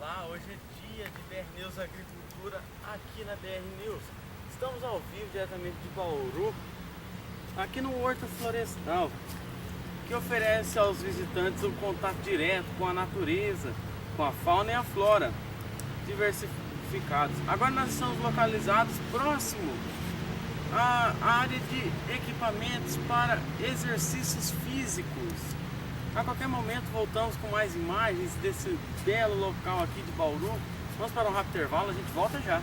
Olá, hoje é dia de BR News Agricultura aqui na BR News. Estamos ao vivo diretamente de Bauru, aqui no Horto Florestal, que oferece aos visitantes um contato direto com a natureza, com a fauna e a flora diversificados. Agora nós estamos localizados próximo à área de equipamentos para exercícios físicos. A qualquer momento voltamos com mais imagens desse belo local aqui de Bauru. Vamos para um rápido intervalo, a gente volta já.